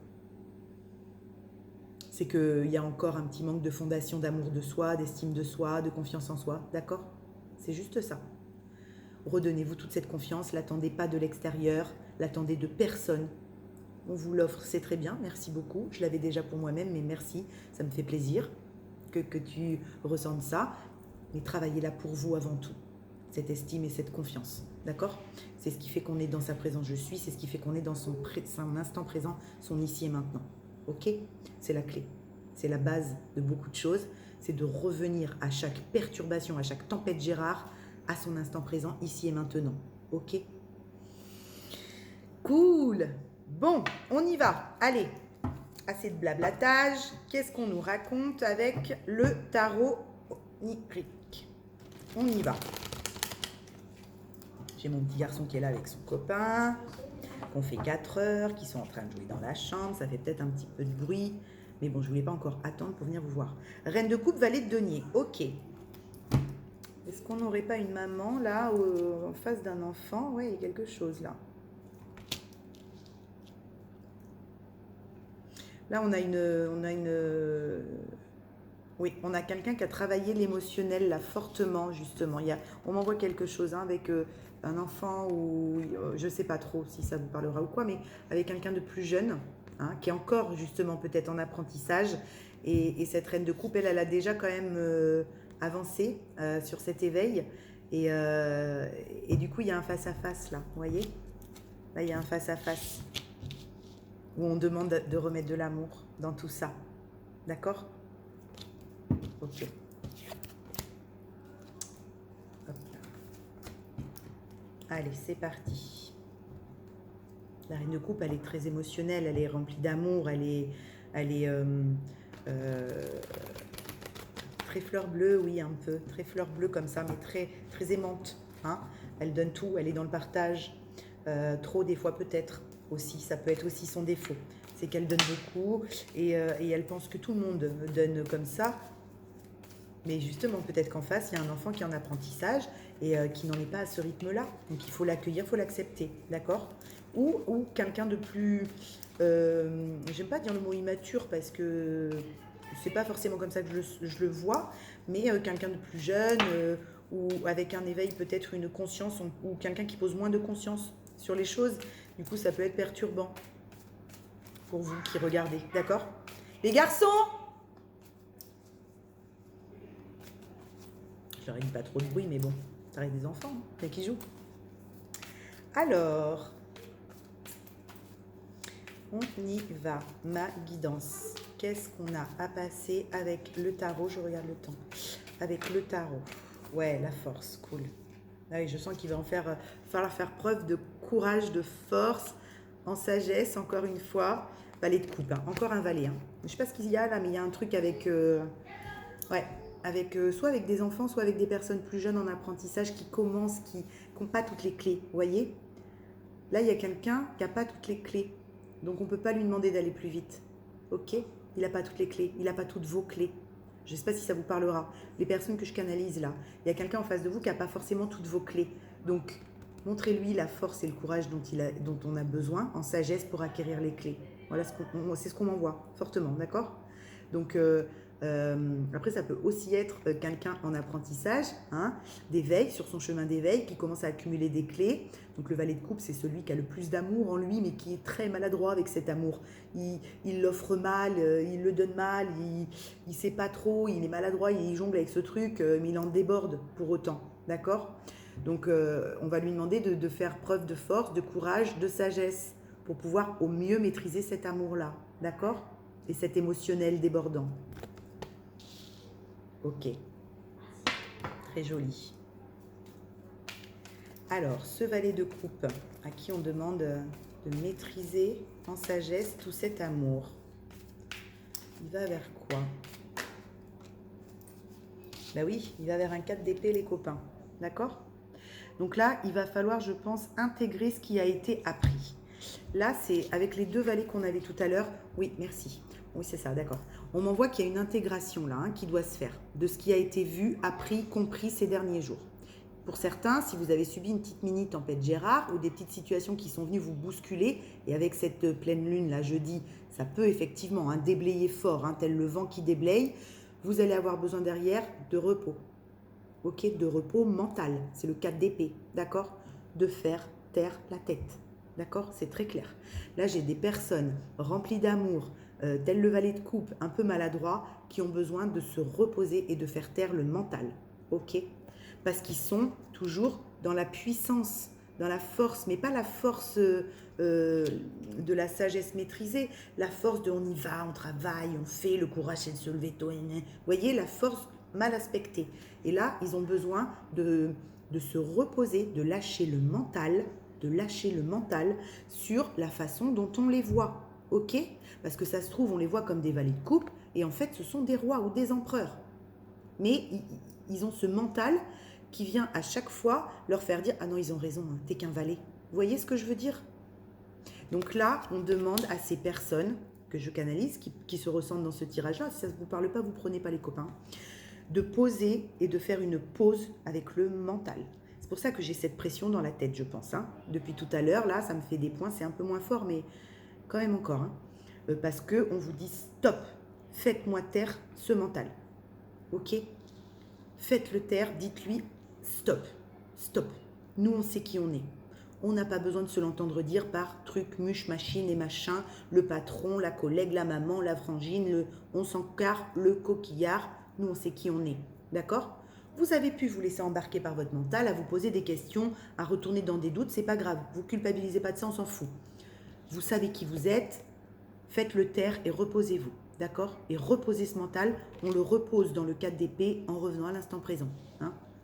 C'est qu'il y a encore un petit manque de fondation d'amour de soi, d'estime de soi, de confiance en soi, d'accord? C'est juste ça. Redonnez-vous toute cette confiance, l'attendez pas de l'extérieur, l'attendez de personne. On vous l'offre, c'est très bien, merci beaucoup. Je l'avais déjà pour moi-même, mais merci, ça me fait plaisir que tu ressentes ça. Mais travaillez là pour vous avant tout, cette estime et cette confiance, d'accord? C'est ce qui fait qu'on est dans sa présence je suis, c'est ce qui fait qu'on est dans son instant présent, son ici et maintenant, ok? C'est la clé, c'est la base de beaucoup de choses, c'est de revenir à chaque perturbation, à chaque tempête Gérard, à son instant présent, ici et maintenant, ok? Cool. Bon, on y va. Allez, assez de blablatage. Qu'est-ce qu'on nous raconte avec le tarot onirique? On y va. J'ai mon petit garçon qui est là avec son copain, qu'on fait 4 heures, qui sont en train de jouer dans la chambre. Ça fait peut-être un petit peu de bruit, mais bon, je ne voulais pas encore attendre pour venir vous voir. Reine de coupe, valet de denier. Ok. Est-ce qu'on n'aurait pas une maman là en face d'un enfant? Ouais, il y a quelque chose là. Là, oui, on a quelqu'un qui a travaillé l'émotionnel là fortement justement. On m'envoie quelque chose avec un enfant ou je sais pas trop si ça vous parlera ou quoi, mais avec quelqu'un de plus jeune, hein, qui est encore justement peut-être en apprentissage. Et cette reine de coupe, elle a déjà quand même avancé sur cet éveil. Et du coup, il y a un face-à-face là, vous voyez? Là, il y a un face-à-face où on demande de remettre de l'amour dans tout ça. D'accord? Ok. Hop là. Allez, c'est parti. La reine de coupe, elle est très émotionnelle, elle est remplie d'amour, elle est très fleur bleue, oui, un peu. Très fleur bleue comme ça, mais très, très aimante. Hein, elle donne tout, elle est dans le partage. Trop des fois peut-être aussi, ça peut être aussi son défaut. C'est qu'elle donne beaucoup et elle pense que tout le monde donne comme ça. Mais justement, peut-être qu'en face, il y a un enfant qui est en apprentissage et qui n'en est pas à ce rythme-là. Donc il faut l'accueillir, il faut l'accepter, d'accord? Ou quelqu'un de plus... j'aime pas dire le mot immature parce que c'est pas forcément comme ça que je le vois, mais quelqu'un de plus jeune ou avec un éveil, peut-être une conscience, ou quelqu'un qui pose moins de conscience sur les choses. Du coup, ça peut être perturbant pour vous qui regardez, d'accord? Les garçons! Je leur ai dit pas trop de bruit, mais bon, ça reste des enfants, hein, il y a qui jouent. Alors, on y va, ma guidance. Qu'est-ce qu'on a à passer avec le tarot? Je regarde le temps. Avec le tarot. Ouais, la force, cool. Ah oui, je sens qu'il va falloir faire preuve de courage, de force, en sagesse, encore une fois. Valet de coupe, hein. Encore un valet. Hein. Je ne sais pas ce qu'il y a là, mais il y a un truc avec... ouais, soit avec des enfants, soit avec des personnes plus jeunes en apprentissage qui commencent, qui n'ont pas toutes les clés. Vous voyez? Là, il y a quelqu'un qui n'a pas toutes les clés. Donc, on ne peut pas lui demander d'aller plus vite. Ok? Il n'a pas toutes les clés. Il n'a pas toutes vos clés. Je ne sais pas si ça vous parlera. Les personnes que je canalise là, il y a quelqu'un en face de vous qui n'a pas forcément toutes vos clés. Donc, montrez-lui la force et le courage dont on a besoin en sagesse pour acquérir les clés. Voilà, c'est ce qu'on m'envoie fortement, d'accord? Donc, après, ça peut aussi être quelqu'un en apprentissage, hein, d'éveil, sur son chemin d'éveil, qui commence à accumuler des clés. Donc, le valet de coupe, c'est celui qui a le plus d'amour en lui, mais qui est très maladroit avec cet amour. Il l'offre mal, il le donne mal, il ne sait pas trop, il est maladroit, il jongle avec ce truc, mais il en déborde pour autant, d'accord? Donc, on va lui demander de faire preuve de force, de courage, de sagesse, pour pouvoir au mieux maîtriser cet amour-là, d'accord? Et cet émotionnel débordant. Ok, très joli. Alors, ce valet de coupe, à qui on demande de maîtriser en sagesse tout cet amour, il va vers quoi? Ben oui, il va vers un 4 d'épée, les copains, d'accord? Donc là, il va falloir, je pense, intégrer ce qui a été appris. Là, c'est avec les deux valets qu'on avait tout à l'heure. Oui, merci. Oui, c'est ça, d'accord. On m'envoie qu'il y a une intégration là, qui doit se faire de ce qui a été vu, appris, compris ces derniers jours. Pour certains, si vous avez subi une petite mini tempête Gérard ou des petites situations qui sont venues vous bousculer, et avec cette pleine lune là jeudi, ça peut effectivement déblayer fort, tel le vent qui déblaye, vous allez avoir besoin derrière de repos. Ok, de repos mental, c'est le 4 d'épée, d'accord? De faire taire la tête, d'accord? C'est très clair. Là, j'ai des personnes remplies d'amour, tel le valet de coupe, un peu maladroit, qui ont besoin de se reposer et de faire taire le mental, ok? Parce qu'ils sont toujours dans la puissance, dans la force, mais pas la force de la sagesse maîtrisée, la force de on y va, on travaille, on fait, le courage c'est de se lever tôt. Vous voyez, la force mal aspectée. Et là, ils ont besoin de se reposer, de lâcher le mental sur la façon dont on les voit. Ok? Parce que ça se trouve, on les voit comme des valets de coupe, et en fait, ce sont des rois ou des empereurs. Mais ils ont ce mental qui vient à chaque fois leur faire dire « Ah non, ils ont raison, t'es qu'un valet. » Vous voyez ce que je veux dire? Donc là, on demande à ces personnes que je canalise, qui se ressentent dans ce tirage-là, si ça ne vous parle pas, vous prenez pas les copains, de poser et de faire une pause avec le mental. C'est pour ça que j'ai cette pression dans la tête, je pense. Depuis tout à l'heure, là, ça me fait des points, c'est un peu moins fort, mais quand même encore. Parce qu'on vous dit stop, faites-moi taire ce mental. Ok? Faites-le taire, dites-lui stop, stop. Nous, on sait qui on est. On n'a pas besoin de se l'entendre dire par truc, muche, machine et machin, le patron, la collègue, la maman, la frangine, on s'en carre, le coquillard. Nous, on sait qui on est. D'accord? Vous avez pu vous laisser embarquer par votre mental, à vous poser des questions, à retourner dans des doutes, c'est pas grave. Vous culpabilisez pas de ça, on s'en fout. Vous savez qui vous êtes, faites-le taire et reposez-vous. D'accord? Et reposez ce mental, on le repose dans le 4 d'épée en revenant à l'instant présent.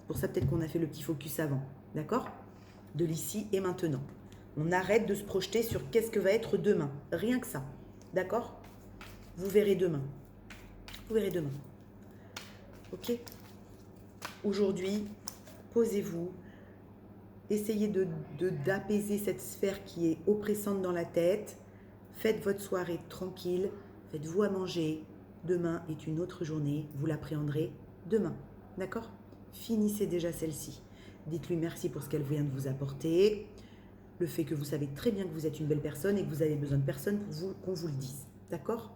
Pour ça, peut-être qu'on a fait le petit focus avant. D'accord? De l'ici et maintenant. On arrête de se projeter sur qu'est-ce que va être demain. Rien que ça. D'accord? Vous verrez demain. Vous verrez demain. Ok? Aujourd'hui, posez-vous. Essayez d'apaiser cette sphère qui est oppressante dans la tête. Faites votre soirée tranquille. Faites-vous à manger. Demain est une autre journée. Vous l'appréhenderez demain. D'accord? Finissez déjà celle-ci. Dites-lui merci pour ce qu'elle vient de vous apporter. Le fait que vous savez très bien que vous êtes une belle personne et que vous avez besoin de personne pour qu'on vous le dise. D'accord?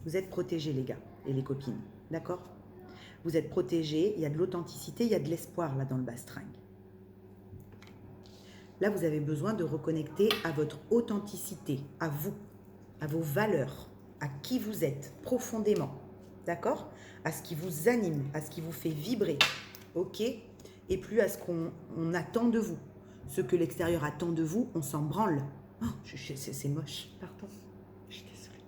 Vous êtes protégés, les gars et les copines. D'accord? Vous êtes protégés. Il y a de l'authenticité, il y a de l'espoir là dans le bastringue. Là, vous avez besoin de reconnecter à votre authenticité, à vous, à vos valeurs, à qui vous êtes profondément. D'accord? À ce qui vous anime, à ce qui vous fait vibrer. Ok? Et plus à ce qu'on attend de vous. Ce que l'extérieur attend de vous, on s'en branle. Oh, c'est moche, pardon. Je suis désolée.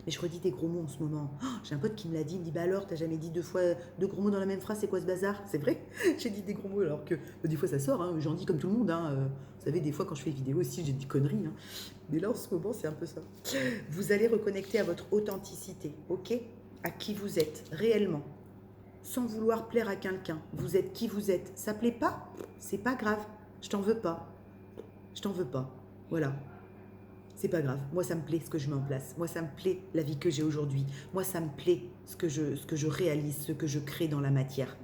Mais je redis des gros mots en ce moment. Oh, j'ai un pote qui me l'a dit, il me dit « Bah alors, t'as jamais dit deux gros mots dans la même phrase, c'est quoi ce bazar ?» C'est vrai, j'ai dit des gros mots alors que des fois ça sort, j'en dis comme tout le monde. Vous savez, des fois quand je fais des vidéos aussi, j'ai des conneries. Mais là, en ce moment, c'est un peu ça. Vous allez reconnecter à votre authenticité, ok? À qui vous êtes réellement. Sans vouloir plaire à quelqu'un. Vous êtes qui vous êtes. Ça plaît pas? C'est pas grave. Je t'en veux pas. Je t'en veux pas. Voilà. C'est pas grave. Moi, ça me plaît ce que je mets en place. Moi, ça me plaît la vie que j'ai aujourd'hui. Moi, ça me plaît ce que je réalise, ce que je crée dans la matière.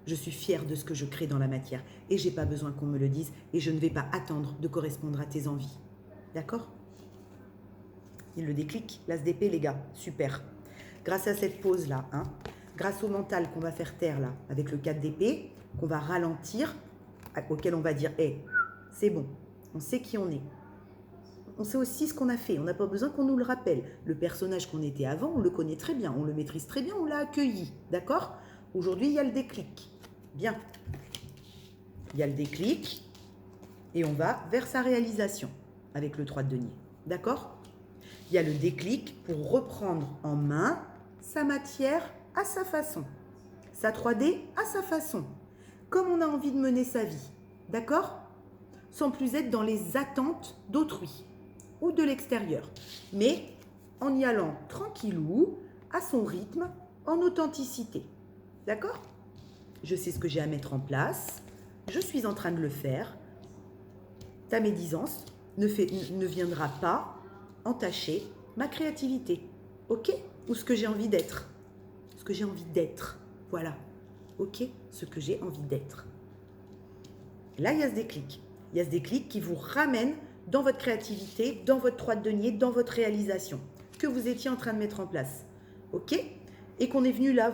Je suis fière de ce que je crée dans la matière. Et j'ai pas besoin qu'on me le dise. Et je ne vais pas attendre de correspondre à tes envies. D'accord? Il le déclic. L'as d'épée, les gars. Super. Grâce à cette pause-là, grâce au mental qu'on va faire taire là, avec le 4 d'épée, qu'on va ralentir, auquel on va dire hey, c'est bon, on sait qui on est. On sait aussi ce qu'on a fait, on n'a pas besoin qu'on nous le rappelle. Le personnage qu'on était avant, on le connaît très bien, on le maîtrise très bien, on l'a accueilli. D'accord? Aujourd'hui, il y a le déclic. Bien. Il y a le déclic et on va vers sa réalisation avec le 3 de denier. D'accord? Il y a le déclic pour reprendre en main sa matière à sa façon, sa 3D à sa façon, comme on a envie de mener sa vie, d'accord? Sans plus être dans les attentes d'autrui ou de l'extérieur, mais en y allant tranquillou, à son rythme, en authenticité, d'accord? Je sais ce que j'ai à mettre en place, je suis en train de le faire, ta médisance ne viendra pas entacher ma créativité, ok? Ou ce que j'ai envie d'être. Ce que j'ai envie d'être, voilà, ok? Ce que j'ai envie d'être. Là, il y a ce déclic. Il y a ce déclic qui vous ramène dans votre créativité, dans votre 3 de denier, dans votre réalisation que vous étiez en train de mettre en place. Ok? Et qu'on est venu là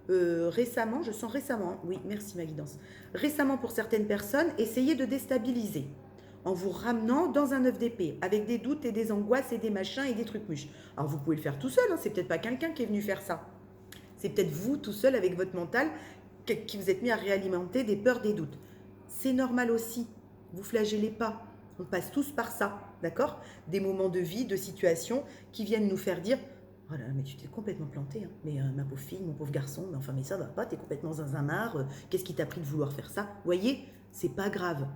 récemment, je sens récemment, oui, merci ma guidance, récemment pour certaines personnes, essayer de déstabiliser en vous ramenant dans un œuf d'épée, avec des doutes et des angoisses et des machins et des trucs mûches. Alors vous pouvez le faire tout seul, hein, c'est peut-être pas quelqu'un qui est venu faire ça. C'est peut-être vous tout seul avec votre mental qui vous êtes mis à réalimenter des peurs, des doutes. C'est normal aussi, vous flagellez pas. On passe tous par ça, d'accord? Des moments de vie, de situation qui viennent nous faire dire « Oh là là, mais tu t'es complètement planté, hein. Mais ma pauvre fille, mon pauvre garçon, mais enfin, mais ça va pas, t'es complètement zinzin-marre, qu'est-ce qui t'a pris de vouloir faire ça ?» Vous voyez, c'est pas grave,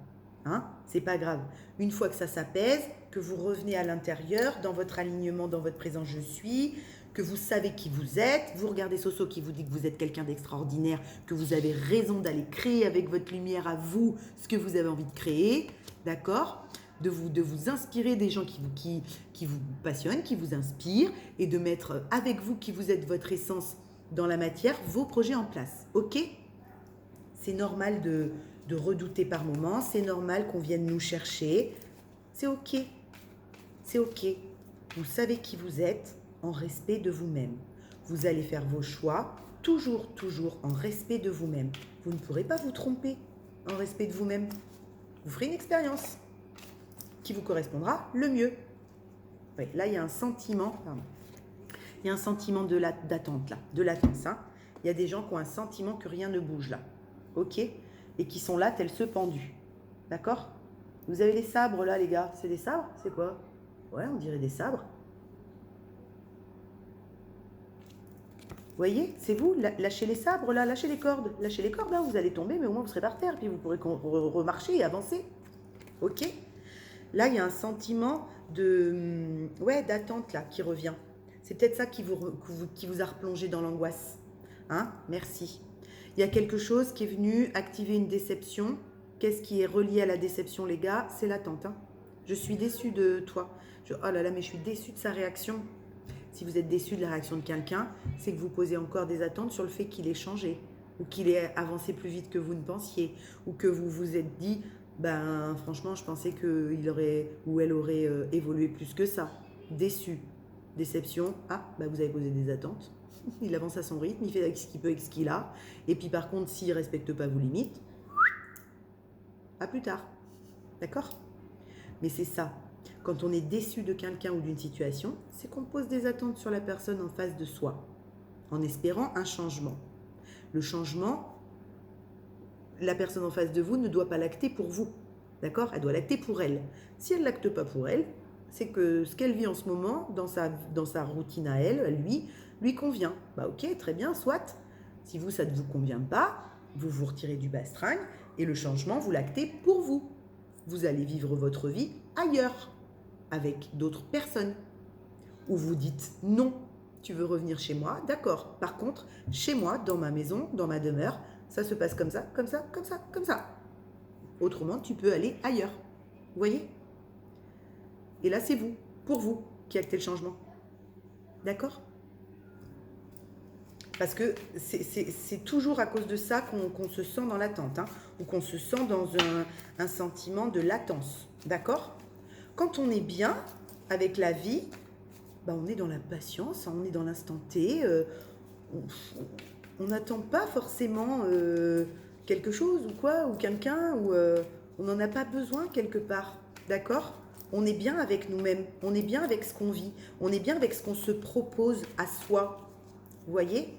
hein? C'est pas grave. Une fois que ça s'apaise, que vous revenez à l'intérieur, dans votre alignement, dans votre présent je suis, que vous savez qui vous êtes, vous regardez Soso qui vous dit que vous êtes quelqu'un d'extraordinaire, que vous avez raison d'aller créer avec votre lumière à vous ce que vous avez envie de créer, d'accord? De vous inspirer des gens qui vous passionnent, qui vous inspirent, et de mettre avec vous qui vous êtes votre essence dans la matière, vos projets en place, ok? C'est normal de redouter par moments, c'est normal qu'on vienne nous chercher, c'est ok, c'est ok. Vous savez qui vous êtes, en respect de vous-même. Vous allez faire vos choix, toujours en respect de vous-même. Vous ne pourrez pas vous tromper en respect de vous-même. Vous ferez une expérience qui vous correspondra le mieux. Oui, là, il y a un sentiment, il y a un sentiment d'attente, là, de latence. Hein. Il y a des gens qui ont un sentiment que rien ne bouge, là. Ok? Et qui sont là, tels ceux pendus. D'accord? Vous avez les sabres, là, les gars. C'est des sabres? C'est quoi? Ouais, on dirait des sabres. Vous voyez, c'est vous, lâchez les sabres là, lâchez les cordes là, vous allez tomber, mais au moins vous serez par terre, puis vous pourrez remarcher et avancer. Ok? Là, il y a un sentiment d'attente là qui revient. C'est peut-être ça qui vous a replongé dans l'angoisse. Hein? Merci. Il y a quelque chose qui est venu activer une déception. Qu'est-ce qui est relié à la déception, les gars? C'est l'attente. Hein? Je suis déçue de toi. Oh là là, mais je suis déçue de sa réaction. Si vous êtes déçu de la réaction de quelqu'un, c'est que vous posez encore des attentes sur le fait qu'il ait changé, ou qu'il ait avancé plus vite que vous ne pensiez, ou que vous vous êtes dit, ben franchement, je pensais qu'il aurait ou elle aurait évolué plus que ça. Déçu, déception, ben vous avez posé des attentes. Il avance à son rythme, il fait avec ce qu'il peut, avec ce qu'il a. Et puis par contre, s'il ne respecte pas vos limites, à plus tard. D'accord? Mais c'est ça. Quand on est déçu de quelqu'un ou d'une situation, c'est qu'on pose des attentes sur la personne en face de soi, en espérant un changement. Le changement, la personne en face de vous ne doit pas l'acter pour vous, d'accord? Elle doit l'acter pour elle. Si elle ne l'acte pas pour elle, c'est que ce qu'elle vit en ce moment, dans sa routine à elle, lui convient. Bah ok, très bien, soit. Si vous, ça ne vous convient pas, vous vous retirez du bastringue et le changement, vous l'actez pour vous. Vous allez vivre votre vie ailleurs, avec d'autres personnes, où vous dites non, tu veux revenir chez moi, d'accord. Par contre, chez moi, dans ma maison, dans ma demeure, ça se passe comme ça, comme ça, comme ça, comme ça. Autrement, tu peux aller ailleurs. Vous voyez? Et là, c'est vous, pour vous, qui actez le changement. D'accord? Parce que c'est toujours à cause de ça qu'on se sent dans l'attente, hein, ou qu'on se sent dans un sentiment de latence. D'accord? Quand on est bien avec la vie, ben on est dans la patience, on est dans l'instant T. On n'attend pas forcément quelque chose ou quoi, ou quelqu'un, ou on n'en a pas besoin quelque part. D'accord? On est bien avec nous-mêmes, on est bien avec ce qu'on vit, on est bien avec ce qu'on se propose à soi. Vous voyez?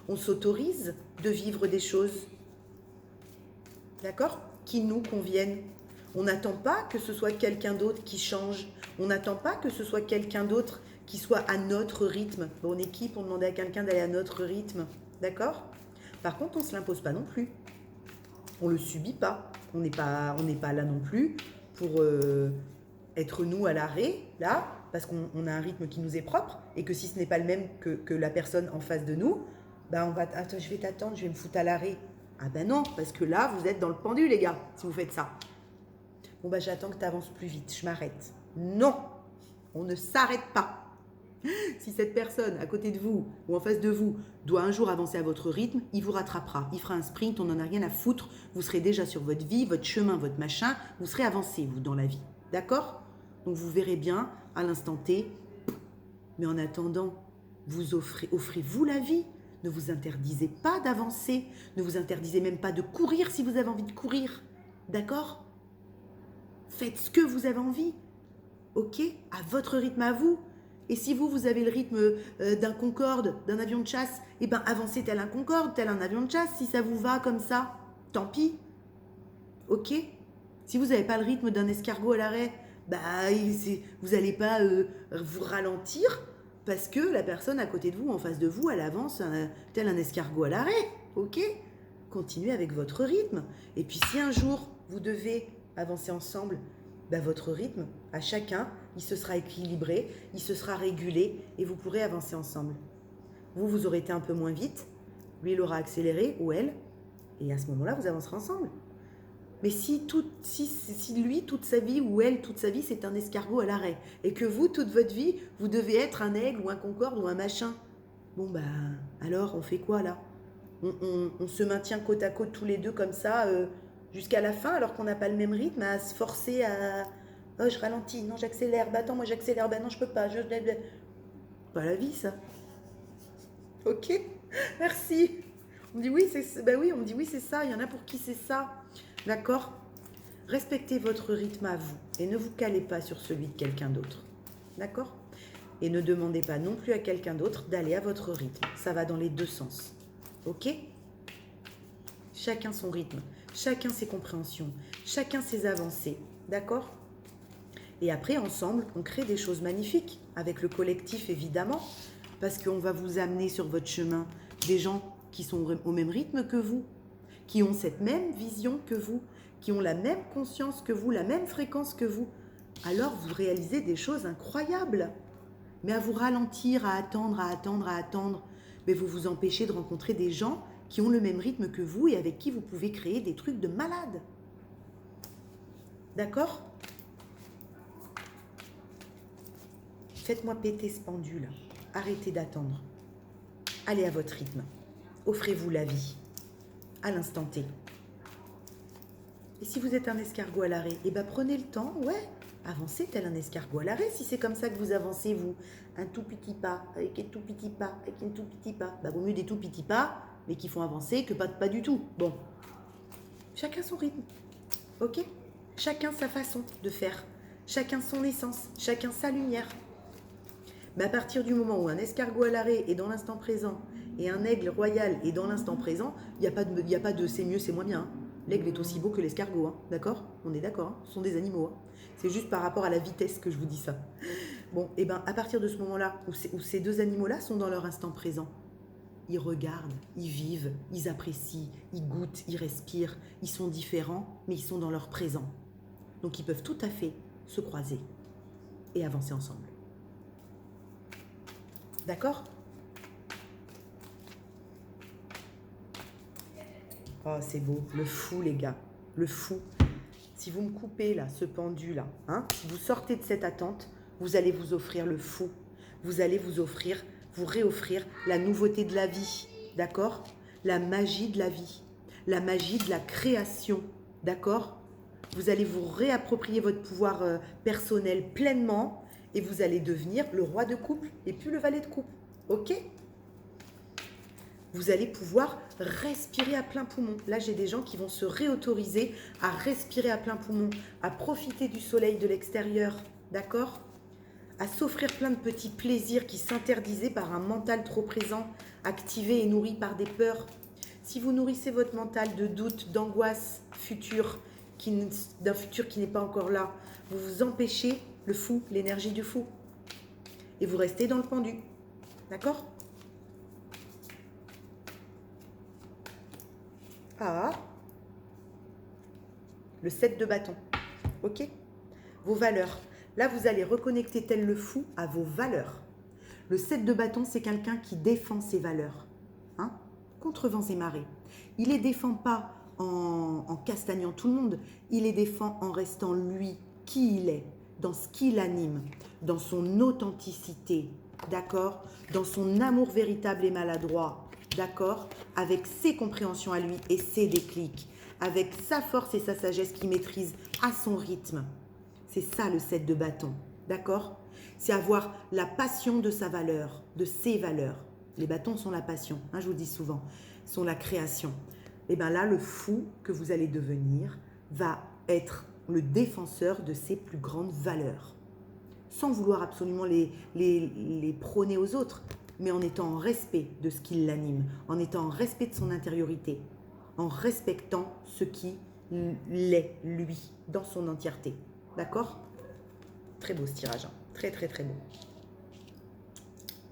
On s'autorise de vivre des choses, d'accord? Qui nous conviennent. On n'attend pas que ce soit quelqu'un d'autre qui change. On n'attend pas que ce soit quelqu'un d'autre qui soit à notre rythme. On est qui pour demander à quelqu'un d'aller à notre rythme? D'accord? Par contre, on ne se l'impose pas non plus. On ne le subit pas. On n'est pas là non plus pour être nous à l'arrêt, là, parce qu'on a un rythme qui nous est propre et que si ce n'est pas le même que la personne en face de nous, ben on va, attends, je vais t'attendre, je vais me foutre à l'arrêt. Ah ben non, parce que là, vous êtes dans le pendu, les gars, si vous faites ça. Bon, bah, j'attends que tu avances plus vite, je m'arrête. Non, on ne s'arrête pas. Si cette personne à côté de vous ou en face de vous doit un jour avancer à votre rythme, il vous rattrapera. Il fera un sprint, on n'en a rien à foutre. Vous serez déjà sur votre vie, votre chemin, votre machin. Vous serez avancé, vous, dans la vie. D'accord? Donc vous verrez bien à l'instant T. Mais en attendant, offrez-vous la vie. Ne vous interdisez pas d'avancer. Ne vous interdisez même pas de courir si vous avez envie de courir. D'accord? Faites ce que vous avez envie. Ok? À votre rythme à vous. Et si vous avez le rythme d'un Concorde, d'un avion de chasse, eh bien avancez tel un Concorde, tel un avion de chasse, si ça vous va comme ça, tant pis. Ok? Si vous n'avez pas le rythme d'un escargot à l'arrêt, bah, vous n'allez pas vous ralentir parce que la personne à côté de vous, en face de vous, elle avance tel un escargot à l'arrêt. Ok? Continuez avec votre rythme. Et puis si un jour, vous devez avancer ensemble, bah, votre rythme, à chacun, il se sera équilibré, il se sera régulé et vous pourrez avancer ensemble. Vous aurez été un peu moins vite, lui, il aura accéléré, ou elle, et à ce moment-là, vous avancerez ensemble. Mais si lui, toute sa vie, ou elle, toute sa vie, c'est un escargot à l'arrêt, et que vous, toute votre vie, vous devez être un aigle, ou un concorde, ou un machin, bon, bah, alors, on fait quoi, là? On se maintient côte à côte tous les deux comme ça, jusqu'à la fin, alors qu'on n'a pas le même rythme, à se forcer à... Oh, je ralentis, non, j'accélère, bah attends, moi j'accélère, bah non, je peux pas, Pas la vie, ça. Ok, merci. On me dit oui, bah oui, on me dit oui, c'est ça, il y en a pour qui c'est ça. D'accord? Respectez votre rythme à vous et ne vous calez pas sur celui de quelqu'un d'autre. D'accord? Et ne demandez pas non plus à quelqu'un d'autre d'aller à votre rythme. Ça va dans les deux sens. Ok? Chacun son rythme, chacun ses compréhensions, chacun ses avancées. D'accord? Et après, ensemble, on crée des choses magnifiques, avec le collectif évidemment, parce qu'on va vous amener sur votre chemin des gens qui sont au même rythme que vous, qui ont cette même vision que vous, qui ont la même conscience que vous, la même fréquence que vous. Alors vous réalisez des choses incroyables. Mais à vous ralentir, à attendre, mais vous vous empêchez de rencontrer des gens qui ont le même rythme que vous et avec qui vous pouvez créer des trucs de malade. D'accord? Faites-moi péter ce pendule. Arrêtez d'attendre. Allez à votre rythme. Offrez-vous la vie. À l'instant T. Et si vous êtes un escargot à l'arrêt, eh ben prenez le temps, ouais, avancez tel un escargot à l'arrêt. Si c'est comme ça que vous avancez, vous, un tout petit pas, avec un tout petit pas, avec un tout petit pas. Bah, vaut mieux des tout petits pas, mais qui font avancer que pas du tout. Bon, chacun son rythme, ok? Chacun sa façon de faire, chacun son essence, chacun sa lumière. Mais à partir du moment où un escargot à l'arrêt est dans l'instant présent et un aigle royal est dans l'instant présent, il n'y a pas de c'est mieux, c'est moins bien. Hein. L'aigle est aussi beau que l'escargot, hein. D'accord? On est d'accord, hein. Ce sont des animaux. Hein. C'est juste par rapport à la vitesse que je vous dis ça. Bon, et bien à partir de ce moment-là, où ces deux animaux-là sont dans leur instant présent, ils regardent, ils vivent, ils apprécient, ils goûtent, ils respirent, ils sont différents, mais ils sont dans leur présent. Donc ils peuvent tout à fait se croiser et avancer ensemble. D'accord? Oh, c'est beau. Le fou, les gars. Le fou. Si vous me coupez, là, ce pendu, là, hein, si vous sortez de cette attente, vous allez vous offrir le fou. Vous allez vous réoffrir la nouveauté de la vie. D'accord? La magie de la vie. La magie de la création. D'accord? Vous allez vous réapproprier votre pouvoir personnel pleinement et vous allez devenir le roi de couple et plus le valet de couple. Ok? Vous allez pouvoir respirer à plein poumon. Là, j'ai des gens qui vont se réautoriser à respirer à plein poumon, à profiter du soleil de l'extérieur, d'accord? À s'offrir plein de petits plaisirs qui s'interdisaient par un mental trop présent, activé et nourri par des peurs. Si vous nourrissez votre mental de doute, d'angoisse future, d'un futur qui n'est pas encore là, vous vous empêchez le fou, l'énergie du fou. Et vous restez dans le pendu. D'accord? Ah, le 7 de bâton. Ok? Vos valeurs. Là, vous allez reconnecter tel le fou à vos valeurs. Le 7 de bâton, c'est quelqu'un qui défend ses valeurs. Hein? Contre vents et marées. Il les défend pas en castagnant tout le monde. Il les défend en restant lui, qui il est, dans ce qui l'anime, dans son authenticité. d'accord, dans son amour véritable et maladroit, d'accord, avec ses compréhensions à lui et ses déclics, avec sa force et sa sagesse qu'il maîtrise à son rythme. C'est ça le 7 de bâton, d'accord? C'est avoir la passion de sa valeur, de ses valeurs. Les bâtons sont la passion, hein, je vous dis souvent, sont la création. Et bien là, le fou que vous allez devenir va être le défenseur de ses plus grandes valeurs. Sans vouloir absolument les prôner aux autres, mais en étant en respect de ce qui l'anime, en étant en respect de son intériorité, en respectant ce qui l'est, lui, dans son entièreté. D'accord? Très beau ce tirage, hein. Très très très beau.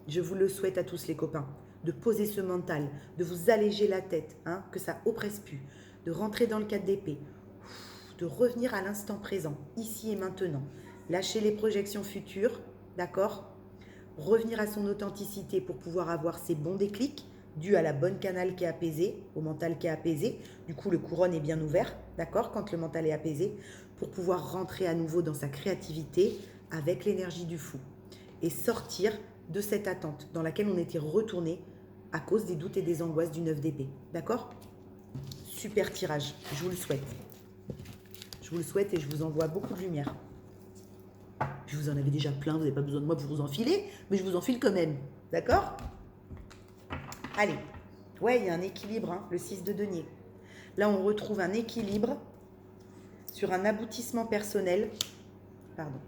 Je vous le souhaite à tous les copains, de poser ce mental, de vous alléger la tête, hein, que ça oppresse plus, de rentrer dans le 4 d'épée, de revenir à l'instant présent, ici et maintenant, lâcher les projections futures, d'accord? Revenir à son authenticité pour pouvoir avoir ses bons déclics, dus à la bonne canal qui est apaisée, au mental qui est apaisé. Du coup, le couronne est bien ouvert, d'accord, quand le mental est apaisé, pour pouvoir rentrer à nouveau dans sa créativité avec l'énergie du fou et sortir de cette attente dans laquelle on était retourné à cause des doutes et des angoisses du 9 d'épée. D'accord? Super tirage, je vous le souhaite. Je vous le souhaite et je vous envoie beaucoup de lumière. Je vous en avais déjà plein, vous n'avez pas besoin de moi pour vous enfiler, mais je vous enfile quand même. D'accord? Allez. Ouais, il y a un équilibre, hein, le 6 de denier. Là, on retrouve un équilibre sur un aboutissement personnel. Pardon.